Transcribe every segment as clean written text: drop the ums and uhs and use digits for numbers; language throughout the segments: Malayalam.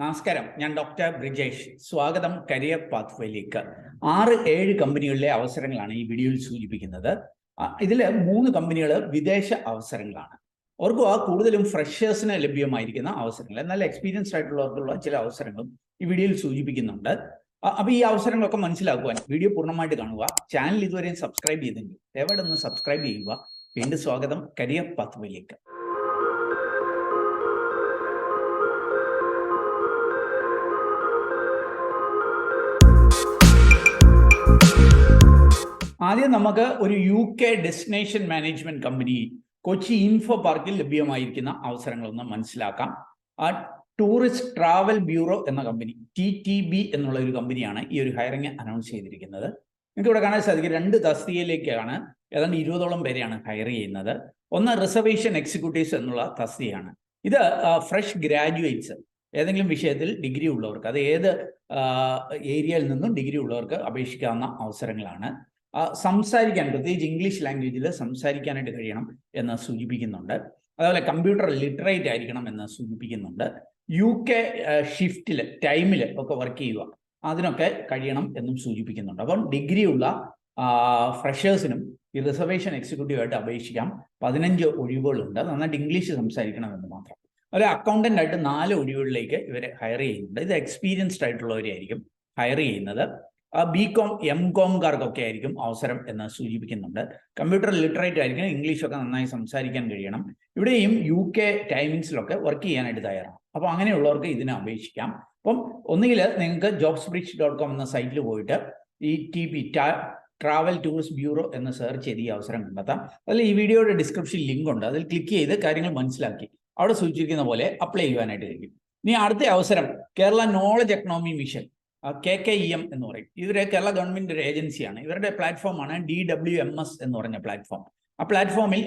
നമസ്കാരം, ഞാൻ ഡോക്ടർ ബ്രിജേഷ്. സ്വാഗതം കരിയർ പാത്വേയിലേക്ക്. 6-7 കമ്പനികളിലെ അവസരങ്ങളാണ് ഈ വീഡിയോയിൽ സൂചിപ്പിക്കുന്നത്. ഇതിൽ 3 കമ്പനികൾ വിദേശ അവസരങ്ങളാണ്. ഓർക്കുക, കൂടുതലും ഫ്രഷേഴ്സിന് ലഭ്യമായിരിക്കുന്ന അവസരങ്ങൾ, എന്നാൽ എക്സ്പീരിയൻസ്ഡ് ആയിട്ടുള്ളവർക്കുള്ള ചില അവസരങ്ങളും ഈ വീഡിയോയിൽ സൂചിപ്പിക്കുന്നുണ്ട്. അപ്പോൾ ഈ അവസരങ്ങളൊക്കെ മനസ്സിലാക്കുവാൻ വീഡിയോ പൂർണ്ണമായിട്ട് കാണുക. ചാനൽ ഇതുവരെയും സബ്സ്ക്രൈബ് ചെയ്തെങ്കിൽ എവിടെ നിന്ന് സബ്സ്ക്രൈബ് ചെയ്യുക. വീണ്ടും സ്വാഗതം കരിയർ പാത്വേയിലേക്ക്. ആദ്യം നമുക്ക് ഒരു UK destination management company Kochi info പാർക്കിൽ ലഭ്യമായിരിക്കുന്ന അവസരങ്ങളൊന്ന് മനസ്സിലാക്കാം. ടൂറിസ്റ്റ് ട്രാവൽ ബ്യൂറോ എന്ന കമ്പനി, TTB എന്നുള്ള ഒരു കമ്പനിയാണ് ഈ ഒരു ഹയറിംഗ് അനൗൺസ് ചെയ്തിരിക്കുന്നത്. നിങ്ങൾക്ക് ഇവിടെ കാണാൻ സാധിക്കും 2 തസ്തികയിലേക്കാണ് ഏതാണ്ട് 20ഓളം പേരെയാണ് ഹയർ ചെയ്യുന്നത്. ഒന്ന് റിസർവേഷൻ എക്സിക്യൂട്ടീവ്സ് എന്നുള്ള തസ്തികയാണ്. ഇത് ഫ്രഷ് ഗ്രാജുവേറ്റ്സ്, ഏതെങ്കിലും വിഷയത്തിൽ ഡിഗ്രി ഉള്ളവർക്ക്, അത് ഏത് ഏരിയയിൽ നിന്നും ഡിഗ്രി ഉള്ളവർക്ക് അപേക്ഷിക്കാവുന്ന അവസരങ്ങളാണ്. സംസാരിക്കാൻ, പ്രത്യേകിച്ച് ഇംഗ്ലീഷ് ലാംഗ്വേജിൽ സംസാരിക്കാനായിട്ട് കഴിയണം എന്ന് സൂചിപ്പിക്കുന്നുണ്ട്. അതുപോലെ കമ്പ്യൂട്ടർ ലിറ്ററേറ്റ് ആയിരിക്കണം എന്ന് സൂചിപ്പിക്കുന്നുണ്ട്. UK ഷിഫ്റ്റിൽ, ടൈമിൽ ഒക്കെ വർക്ക് ചെയ്യുക, അതിനൊക്കെ കഴിയണം എന്നും സൂചിപ്പിക്കുന്നുണ്ട്. അപ്പം ഡിഗ്രി ഉള്ള ഫ്രഷേഴ്സിനും ഈ റിസർവേഷൻ എക്സിക്യൂട്ടീവായിട്ട് അപേക്ഷിക്കാം. 15 ഒഴിവുകളുണ്ട്. നന്നായിട്ട് ഇംഗ്ലീഷ് സംസാരിക്കണമെന്ന് മാത്രം. ഒരു അക്കൗണ്ടൻ്റ് ആയിട്ട് 4 ഒഴിവുകളിലേക്ക് ഇവരെ ഹയർ ചെയ്യുന്നുണ്ട്. ഇത് എക്സ്പീരിയൻസ്ഡ് ആയിട്ടുള്ളവരെയായിരിക്കും ഹയർ ചെയ്യുന്നത്. BCom MComകാർക്കൊക്കെ ആയിരിക്കും അവസരം എന്ന് സൂചിപ്പിക്കുന്നുണ്ട്. കമ്പ്യൂട്ടർ ലിറ്ററേറ്റ് ആയിരിക്കണം, ഇംഗ്ലീഷൊക്കെ നന്നായി സംസാരിക്കാൻ കഴിയണം. ഇവിടെയും UK ടൈമിങ്സിലൊക്കെ വർക്ക് ചെയ്യാനായിട്ട് തയ്യാറാണ്. അപ്പോൾ അങ്ങനെയുള്ളവർക്ക് ഇതിനെ അപേക്ഷിക്കാം. അപ്പം ഒന്നുകിൽ നിങ്ങൾക്ക് jobsbridge.com എന്ന സൈറ്റിൽ പോയിട്ട് ഈ TP ട്രാവൽ ടൂറിസ്റ്റ് ബ്യൂറോ എന്ന് സെർച്ച് ചെയ്ത് ഈ അവസരം കണ്ടെത്താം. അതിൽ ഈ വീഡിയോയുടെ ഡിസ്ക്രിപ്ഷൻ ലിങ്ക് ഉണ്ട്, അതിൽ ക്ലിക്ക് ചെയ്ത് കാര്യങ്ങൾ മനസ്സിലാക്കി അവിടെ സൂചിപ്പിക്കുന്ന പോലെ അപ്ലൈ ചെയ്യുവാനായിട്ട് കഴിയും. ഇനി അടുത്ത അവസരം Kerala knowledge economy mission, KKEM എന്ന് പറയും. ഇവര് കേരള ഗവൺമെന്റ് ഒരു ഏജൻസിയാണ്. ഇവരുടെ പ്ലാറ്റ്ഫോമാണ് DWMS എന്ന് പറഞ്ഞ പ്ലാറ്റ്ഫോം. ആ പ്ലാറ്റ്ഫോമിൽ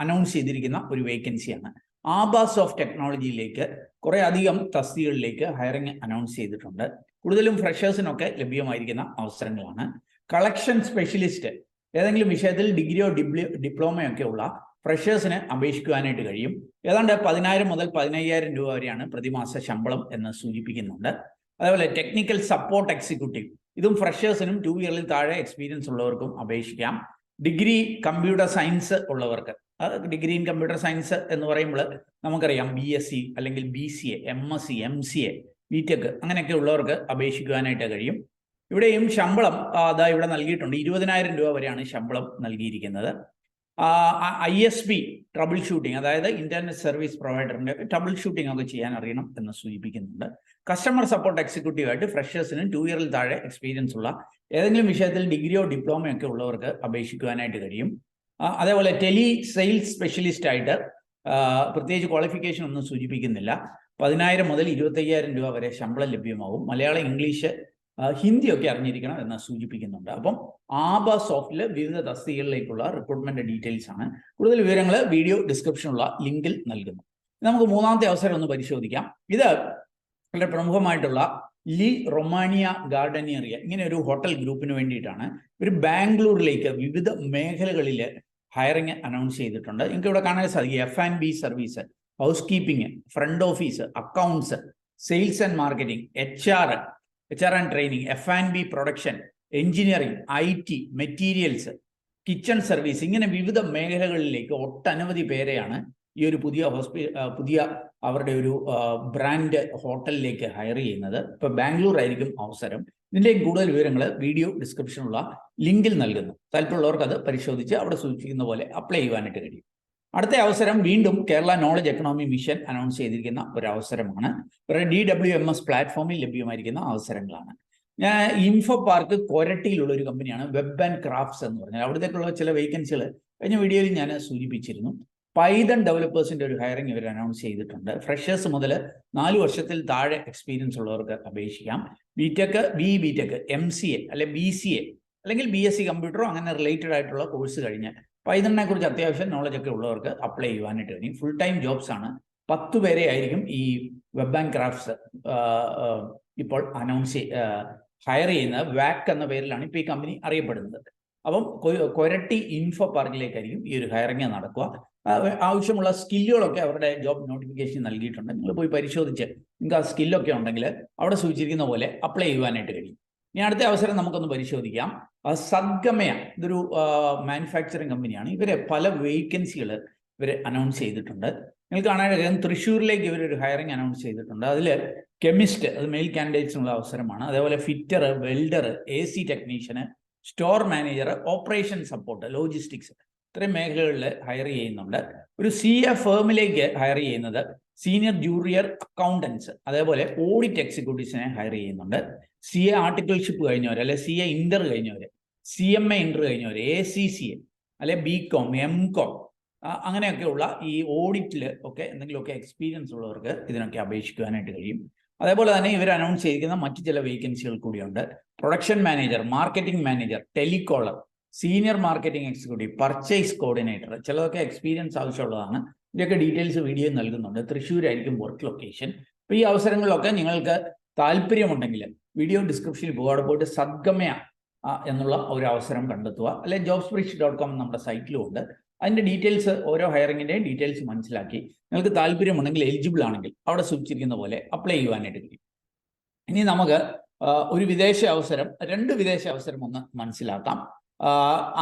അനൗൺസ് ചെയ്തിരിക്കുന്ന ഒരു വേക്കൻസിയാണ്. ആബാസ് ഓഫ് ടെക്നോളജിയിലേക്ക് കുറേ അധികം തസ്തികകളിലേക്ക് ഹയറിംഗ് അനൗൺസ് ചെയ്തിട്ടുണ്ട്. കൂടുതലും ഫ്രഷേഴ്സിനൊക്കെ ലഭ്യമായിരിക്കുന്ന അവസരങ്ങളാണ്. കളക്ഷൻ സ്പെഷ്യലിസ്റ്റ്, ഏതെങ്കിലും വിഷയത്തിൽ ഡിഗ്രിയോ ഡിപ്ലോമയോ ഒക്കെ ഉള്ള ഫ്രഷേഴ്സിന് അപേക്ഷിക്കുവാനായിട്ട് കഴിയും. ഏതാണ്ട് 10,000 മുതൽ 15,000 രൂപ വരെയാണ് പ്രതിമാസ ശമ്പളം എന്ന് സൂചിപ്പിക്കുന്നുണ്ട്. അതേപോലെ ടെക്നിക്കൽ സപ്പോർട്ട് എക്സിക്യൂട്ടീവ്, ഇതും ഫ്രഷേഴ്സിനും 2 ഇയറിൽ താഴെ എക്സ്പീരിയൻസ് ഉള്ളവർക്കും അപേക്ഷിക്കാം. ഡിഗ്രി കമ്പ്യൂട്ടർ സയൻസ് ഉള്ളവർക്ക്, ഡിഗ്രി ഇൻ കമ്പ്യൂട്ടർ സയൻസ് എന്ന് പറയുമ്പോൾ നമുക്കറിയാം BSc അല്ലെങ്കിൽ BCA, MSc, MCA, BTech അങ്ങനെയൊക്കെ ഉള്ളവർക്ക് അപേക്ഷിക്കുവാനായിട്ട് കഴിയും. ഇവിടെയും ശമ്പളം ഇവിടെ നൽകിയിട്ടുണ്ട്. 20,000 രൂപ വരെയാണ് ശമ്പളം നൽകിയിരിക്കുന്നത്. ISP ട്രബിൾ ഷൂട്ടിംഗ്, അതായത് ഇന്റർനെറ്റ് സർവീസ് പ്രൊവൈഡറിന്റെ ട്രബിൾ ഷൂട്ടിംഗ് ഒക്കെ ചെയ്യാൻ അറിയണം എന്ന് സൂചിപ്പിക്കുന്നുണ്ട്. കസ്റ്റമർ സപ്പോർട്ട് എക്സിക്യൂട്ടീവായിട്ട് ഫ്രഷേഴ്സിന് 2 ഇയറിൽ താഴെ എക്സ്പീരിയൻസ് ഉള്ള ഏതെങ്കിലും വിഷയത്തിൽ ഡിഗ്രിയോ ഡിപ്ലോമയോ ഒക്കെ ഉള്ളവർക്ക് അപേക്ഷിക്കുവാനായിട്ട് കഴിയും. അതേപോലെ ടെലി സെയിൽസ് സ്പെഷ്യലിസ്റ്റ് ആയിട്ട് പ്രത്യേകിച്ച് ക്വാളിഫിക്കേഷൻ ഒന്നും സൂചിപ്പിക്കുന്നില്ല. 10,000 മുതൽ 25,000 രൂപ വരെ ശമ്പളം ലഭ്യമാവും. മലയാളം, ഇംഗ്ലീഷ്, ഹിന്ദിയൊക്കെ അറിഞ്ഞിരിക്കണം എന്ന് സൂചിപ്പിക്കുന്നുണ്ട്. അപ്പം ആബാസോഫ്റ്റിൽ വിവിധ തസ്തികകളിലേക്കുള്ള റിക്രൂട്ട്മെന്റ് ഡീറ്റെയിൽസ് ആണ്. കൂടുതൽ വിവരങ്ങൾ വീഡിയോ ഡിസ്ക്രിപ്ഷനുള്ള ലിങ്കിൽ നൽകുന്നു. നമുക്ക് മൂന്നാമത്തെ അവസരം ഒന്ന് പരിശോധിക്കാം. ഇത് വളരെ പ്രമുഖമായിട്ടുള്ള ലി റൊമാനിയ ഗാർഡനേറിയ, ഇങ്ങനെ ഒരു ഹോട്ടൽ ഗ്രൂപ്പിന് വേണ്ടിയിട്ടാണ്. ഒരു ബാംഗ്ലൂരിലേക്ക് വിവിധ മേഖലകളിൽ ഹയറിംഗ് അനൗൺസ് ചെയ്തിട്ടുണ്ട്. നിങ്ങൾക്ക് ഇവിടെ കാണാൻ സാധിക്കും F&B service, housekeeping, front office, accounts, sales and marketing, HR and training, F&B production, engineering, IT, materials, kitchen service, ഇങ്ങനെ വിവിധ മേഖലകളിലേക്ക് ഒട്ടനവധി പേരെയാണ് ഈ ഒരു പുതിയ അവരുടെ ഒരു ബ്രാൻഡ് ഹോട്ടലിലേക്ക് ഹയർ ചെയ്യുന്നത്. ഇപ്പൊ ബാംഗ്ലൂർ ആയിരിക്കും അവസരം. ഇതിൻ്റെയും കൂടുതൽ വിവരങ്ങൾ വീഡിയോ ഡിസ്ക്രിപ്ഷനുള്ള ലിങ്കിൽ നൽകുന്നു. താല്പര്യമുള്ളവർക്ക് അത് പരിശോധിച്ച് അവിടെ സൂചിപ്പിക്കുന്ന പോലെ അപ്ലൈ ചെയ്യുവാനായിട്ട് കഴിയും. അടുത്ത അവസരം വീണ്ടും Kerala knowledge economy mission announce ചെയ്തിരിക്കുന്ന ഒരു അവസരമാണ്. DWMS പ്ലാറ്റ്ഫോമിൽ ലഭ്യമായിരിക്കുന്ന അവസരങ്ങളാണ്. ഇൻഫോ പാർക്ക് കൊരട്ടിയിലുള്ള ഒരു കമ്പനിയാണ് വെബ് ആൻഡ് ക്രാഫ്റ്റ്സ് എന്ന് പറഞ്ഞാൽ. അവിടത്തേക്കുള്ള ചില വേക്കൻസികൾ കഴിഞ്ഞ വീഡിയോയിൽ ഞാൻ സൂചിപ്പിച്ചിരുന്നു. പൈതൺ ഡെവലപ്പേഴ്സിന്റെ ഒരു ഹയറിംഗ് ഇവർ അനൗൺസ് ചെയ്തിട്ടുണ്ട്. ഫ്രഷേഴ്സ് മുതൽ 4 വർഷത്തിൽ താഴെ എക്സ്പീരിയൻസ് ഉള്ളവർക്ക് അപേക്ഷിക്കാം. BTech, BTech, MCA അല്ലെ BCA അല്ലെങ്കിൽ BSc കമ്പ്യൂട്ടറോ അങ്ങനെ റിലേറ്റഡ് ആയിട്ടുള്ള കോഴ്സ് കഴിഞ്ഞ് പൈതണിനെ കുറിച്ച് അത്യാവശ്യം നോളജ് ഒക്കെ ഉള്ളവർക്ക് അപ്ലൈ ചെയ്യുവാനായിട്ട് കഴിയും. ഫുൾ ടൈം ജോബ്സ് ആണ്. 10 പേരെ ആയിരിക്കും ഈ വെബ് ആൻഡ് ക്രാഫ്റ്റ്സ് ഇപ്പോൾ ഹയർ ചെയ്യുന്നത്. WAC എന്ന പേരിലാണ് ഇപ്പോൾ ഈ കമ്പനി അറിയപ്പെടുന്നത്. അപ്പം കൊരട്ടി ഇൻഫോ പാർക്കിലേക്കായിരിക്കും ഈ ഒരു ഹയറിംഗ് നടക്കുക. ആവശ്യമുള്ള സ്കില്ലുകളൊക്കെ അവരുടെ ജോബ് നോട്ടിഫിക്കേഷൻ നൽകിയിട്ടുണ്ട്. നിങ്ങൾ പോയി പരിശോധിച്ച് നിങ്ങൾക്ക് ആ സ്കില്ലൊക്കെ ഉണ്ടെങ്കിൽ അവിടെ സൂചിച്ചിരിക്കുന്ന പോലെ അപ്ലൈ ചെയ്യുവാനായിട്ട് കഴിയും. ഇനി അടുത്ത അവസരം നമുക്കൊന്ന് പരിശോധിക്കാം. സദ്ഗമയ ഇതൊരു മാനുഫാക്ചറിങ് കമ്പനിയാണ്. ഇവരെ പല വേക്കൻസികൾ ഇവർ അനൗൺസ് ചെയ്തിട്ടുണ്ട്. നിങ്ങൾക്ക് കാണാൻ തൃശ്ശൂരിലേക്ക് ഇവരൊരു ഹയറിംഗ് അനൗൺസ് ചെയ്തിട്ടുണ്ട്. അതിൽ കെമിസ്റ്റ്, അത് മെയിൽ കാൻഡിഡേറ്റ്സിനുള്ള അവസരമാണ്. അതേപോലെ fitter, welder, AC technician, store manager, operation support, logistics, ഇത്രയും മേഖലകളിൽ ഹയർ ചെയ്യുന്നുണ്ട്. ഒരു CA ഫേമിലേക്ക് ഹയർ ചെയ്യുന്നത് സീനിയർ ജൂനിയർ അക്കൗണ്ടൻസ്, അതേപോലെ ഓഡിറ്റ് എക്സിക്യൂട്ടീവ്സിനെ ഹയർ ചെയ്യുന്നുണ്ട്. CA ആർട്ടിക്കിൾഷിപ്പ് കഴിഞ്ഞവർ, അല്ലെ CA ഇന്റർ കഴിഞ്ഞവർ, CMA ഇന്റർ കഴിഞ്ഞവർ, ACCA അല്ലെ BCom, MCom അങ്ങനെയൊക്കെയുള്ള ഈ ഓഡിറ്റിൽ ഒക്കെ എന്തെങ്കിലുമൊക്കെ എക്സ്പീരിയൻസ് ഉള്ളവർക്ക് ഇതിനൊക്കെ അപേക്ഷിക്കുവാനായിട്ട് കഴിയും. അതേപോലെ തന്നെ ഇവർ അനൗൺസ് ചെയ്തിരിക്കുന്ന മറ്റു ചില വേക്കൻസികൾ കൂടിയുണ്ട്. Production manager, marketing manager, telecaller, senior marketing executive, purchase coordinator, ചിലതൊക്കെ എക്സ്പീരിയൻസ് ആവശ്യമുള്ളതാണ്. ഇതിൻ്റെയൊക്കെ ഡീറ്റെയിൽസ് വീഡിയോ നൽകുന്നുണ്ട്. തൃശ്ശൂരായിരിക്കും വർക്ക് ലൊക്കേഷൻ. അപ്പോൾ ഈ അവസരങ്ങളിലൊക്കെ നിങ്ങൾക്ക് താല്പര്യമുണ്ടെങ്കിൽ വീഡിയോ ഡിസ്ക്രിപ്ഷനിൽ പോകുക, അവിടെ പോയിട്ട് സദ്ഗമയ എന്നുള്ള ഒരു അവസരം കണ്ടെത്തുക. അല്ലെങ്കിൽ jobsbridge.com നമ്മുടെ സൈറ്റിലും ഉണ്ട്. അതിൻ്റെ ഡീറ്റെയിൽസ്, ഓരോ ഹയറിങ്ങിൻ്റെയും ഡീറ്റെയിൽസ് മനസ്സിലാക്കി നിങ്ങൾക്ക് താല്പര്യമുണ്ടെങ്കിൽ, എലിജിബിൾ ആണെങ്കിൽ അവിടെ സൂചിച്ചിരിക്കുന്ന പോലെ അപ്ലൈ ചെയ്യുവാനായിട്ട് കഴിയും. ഇനി നമുക്ക് ഒരു വിദേശ അവസരം, 2 വിദേശ അവസരം ഒന്ന് മനസ്സിലാക്കാം.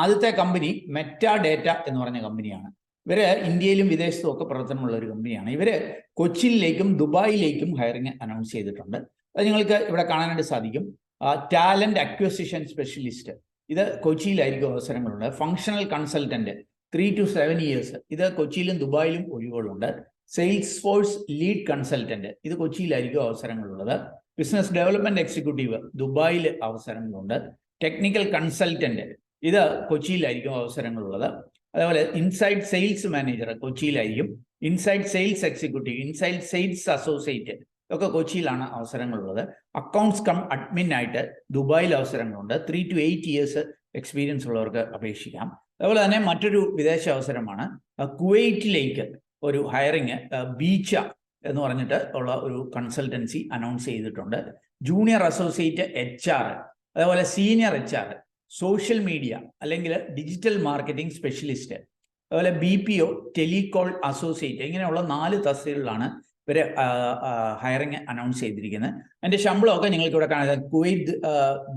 ആദ്യത്തെ കമ്പനി മെറ്റാഡേറ്റ എന്ന് പറഞ്ഞ കമ്പനിയാണ്. ഇവര് ഇന്ത്യയിലും വിദേശത്തും ഒക്കെ പ്രവർത്തനമുള്ള ഒരു കമ്പനിയാണ്. ഇവര് കൊച്ചിയിലേക്കും ദുബായിലേക്കും ഹയറിംഗ് അനൗൺസ് ചെയ്തിട്ടുണ്ട്. അത് നിങ്ങൾക്ക് ഇവിടെ കാണാനായിട്ട് സാധിക്കും. ടാലന്റ് അക്വിസിഷൻ സ്പെഷ്യലിസ്റ്റ്, ഇത് കൊച്ചിയിലായിരിക്കും അവസരങ്ങളുണ്ട്. ഫങ്ഷണൽ കൺസൾട്ടന്റ് 3 to 7 years, ഇത് കൊച്ചിയിലും ദുബായിലും ഒഴിവുകളുണ്ട്. സെയിൽസ് ഫോഴ്സ് ലീഡ് കൺസൾട്ടന്റ്, ഇത് കൊച്ചിയിലായിരിക്കും അവസരങ്ങളുള്ളത്. ബിസിനസ് ഡെവലപ്മെന്റ് എക്സിക്യൂട്ടീവ്, ദുബായിൽ അവസരങ്ങളുണ്ട്. ടെക്നിക്കൽ കൺസൾട്ടന്റ്, ഇത് കൊച്ചിയിലായിരിക്കും അവസരങ്ങളുള്ളത്. അതേപോലെ ഇൻസൈഡ് സെയിൽസ് മാനേജർ കൊച്ചിയിലായിരിക്കും. Inside sales executive, inside sales associate ഒക്കെ കൊച്ചിയിലാണ് അവസരങ്ങളുള്ളത്. അക്കൗണ്ട്സ് കം അഡ്മിൻ ആയിട്ട് ദുബായിൽ അവസരങ്ങളുണ്ട്. 3 to 8 years എക്സ്പീരിയൻസ് ഉള്ളവർക്ക് അപേക്ഷിക്കാം. അതുപോലെ തന്നെ മറ്റൊരു വിദേശ അവസരമാണ് കുവൈറ്റിലേക്ക് ഒരു ഹയറിങ്, ബീച്ച എന്ന് പറഞ്ഞിട്ട് ഉള്ള ഒരു കൺസൾട്ടൻസി അനൗൺസ് ചെയ്തിട്ടുണ്ട്. ജൂനിയർ അസോസിയേറ്റ് HR, അതേപോലെ സീനിയർ HR, സോഷ്യൽ മീഡിയ അല്ലെങ്കിൽ ഡിജിറ്റൽ മാർക്കറ്റിംഗ് സ്പെഷ്യലിസ്റ്റ്, അതുപോലെ BPO, ടെലികോൾ അസോസിയേറ്റ്, ഇങ്ങനെയുള്ള 4 തസ്തികകളിലാണ് ഇവര് ഹയറിംഗ് അനൗൺസ് ചെയ്തിരിക്കുന്നത്. അതിന്റെ ശമ്പളമൊക്കെ നിങ്ങൾക്ക് ഇവിടെ കാണാം. കുവൈറ്റ്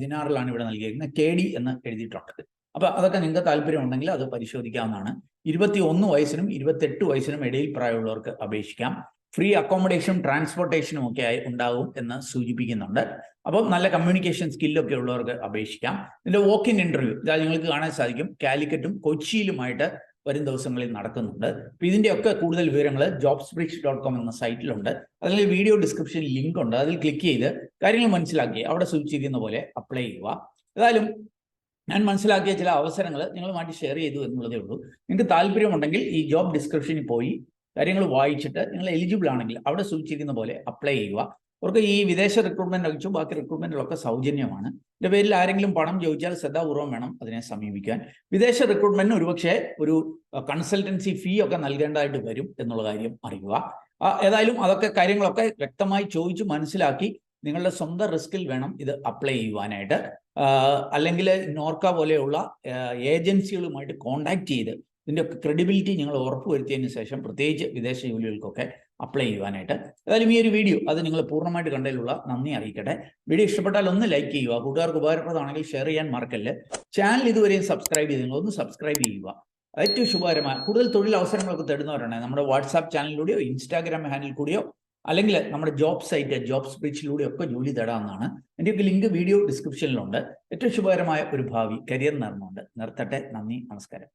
ദിനാറിലാണ് ഇവിടെ നൽകിയിരിക്കുന്നത്. KD എന്ന് എഴുതിയിട്ടുണ്ട്. അപ്പൊ അതൊക്കെ നിങ്ങൾക്ക് താല്പര്യമുണ്ടെങ്കിൽ അത് പരിശോധിക്കാവുന്നതാണ്. 21 വയസ്സിനും 28 വയസ്സിനും ഇടയിൽ പ്രായമുള്ളവർക്ക് അപേക്ഷിക്കാം. ഫ്രീ അക്കോമഡേഷനും ട്രാൻസ്പോർട്ടേഷനും ഒക്കെ ആയി ഉണ്ടാകും എന്ന് സൂചിപ്പിക്കുന്നുണ്ട്. അപ്പം നല്ല കമ്മ്യൂണിക്കേഷൻ സ്കില്ലൊക്കെ ഉള്ളവർക്ക് അപേക്ഷിക്കാം. ഇതിന്റെ വോക്ക് ഇൻ ഇന്റർവ്യൂ ഇതാ നിങ്ങൾക്ക് കാണാൻ സാധിക്കും. കാലിക്കറ്റും കൊച്ചിയിലുമായിട്ട് വരും ദിവസങ്ങളിൽ നടക്കുന്നുണ്ട്. അപ്പോൾ ഇതിൻ്റെയൊക്കെ കൂടുതൽ വിവരങ്ങൾ jobsbridge.com എന്ന സൈറ്റിലുണ്ട്. അതിൽ വീഡിയോ ഡിസ്ക്രിപ്ഷനിൽ ലിങ്ക് ഉണ്ട്. അതിൽ ക്ലിക്ക് ചെയ്ത് കാര്യങ്ങൾ മനസ്സിലാക്കി അവിടെ സൂചിച്ചിരിക്കുന്ന പോലെ അപ്ലൈ ചെയ്യുക. ഏതായാലും ഞാൻ മനസ്സിലാക്കിയ ചില അവസരങ്ങൾ നിങ്ങളുമായിട്ട് ഷെയർ ചെയ്തു എന്നുള്ളതേ ഉള്ളൂ. നിങ്ങൾക്ക് താല്പര്യമുണ്ടെങ്കിൽ ഈ ജോബ് ഡിസ്ക്രിപ്ഷനിൽ പോയി കാര്യങ്ങൾ വായിച്ചിട്ട് നിങ്ങൾ എലിജിബിൾ ആണെങ്കിൽ അവിടെ സൂചിച്ചിരിക്കുന്ന പോലെ അപ്ലൈ ചെയ്യുക. അവർക്ക് ഈ വിദേശ റിക്രൂട്ട്മെന്റ് ഒഴിച്ചു ബാക്കി റിക്രൂട്ട്മെന്റുകളൊക്കെ സൗജന്യമാണ്. ഇതിന്റെ പേരിൽ ആരെങ്കിലും പണം ചോദിച്ചാൽ ശ്രദ്ധാപൂർവ്വം വേണം അതിനെ സമീപിക്കാൻ. വിദേശ റിക്രൂട്ട്മെന്റിന് ഒരുപക്ഷെ ഒരു കൺസൾട്ടൻസി ഫീ ഒക്കെ നൽകേണ്ടതായിട്ട് വരും എന്നുള്ള കാര്യം അറിയുക. ഏതായാലും അതൊക്കെ കാര്യങ്ങളൊക്കെ വ്യക്തമായി ചോദിച്ചു മനസ്സിലാക്കി നിങ്ങളുടെ സ്വന്തം റിസ്കിൽ വേണം ഇത് അപ്ലൈ ചെയ്യുവാനായിട്ട്. അല്ലെങ്കിൽ നോർക്ക പോലെയുള്ള ഏജൻസികളുമായിട്ട് കോണ്ടാക്ട് ചെയ്ത് ഇതിൻ്റെ ക്രെഡിബിലിറ്റി നിങ്ങൾ ഉറപ്പുവരുത്തിയതിന് ശേഷം പ്രത്യേകിച്ച് വിദേശ ജോലികൾക്കൊക്കെ അപ്ലൈ ചെയ്യുവാനായിട്ട്. ഏതായാലും ഈ ഒരു വീഡിയോ അത് നിങ്ങൾ പൂർണ്ണമായിട്ട് കണ്ടതിലുള്ള നന്ദി അറിയിക്കട്ടെ. വീഡിയോ ഇഷ്ടപ്പെട്ടാൽ ഒന്ന് ലൈക്ക് ചെയ്യുക. കൂട്ടുകാർക്ക് ഉപകാരപ്രദമാണെങ്കിൽ ഷെയർ ചെയ്യാൻ മറക്കല്ല്. ചാനൽ ഇതുവരെയും സബ്സ്ക്രൈബ് ചെയ്ത് ഒന്ന് സബ്സ്ക്രൈബ് ചെയ്യുക. ഏറ്റവും ശുഭകരമായ കൂടുതൽ തൊഴിൽ അവസരങ്ങളൊക്കെ തരുന്നവരാണ് നമ്മുടെ വാട്സാപ്പ് ചാനലിലൂടെയോ ഇൻസ്റ്റാഗ്രാം ഹാൻഡിൽ കൂടിയോ അല്ലെങ്കിൽ നമ്മുടെ ജോബ് സൈറ്റ് ജോബ്സ്ബ്രിഡ്ജിലൂടെ ഒക്കെ ജോലി തേടാവുന്നതാണ്. എൻ്റെയൊക്കെ ലിങ്ക് വീഡിയോ ഡിസ്ക്രിപ്ഷനിലുണ്ട്. ഏറ്റവും ശുഭകരമായ ഒരു ഭാവി കരിയർ നിർമ്മുണ്ട്. നിർത്തട്ടെ. നന്ദി, നമസ്കാരം.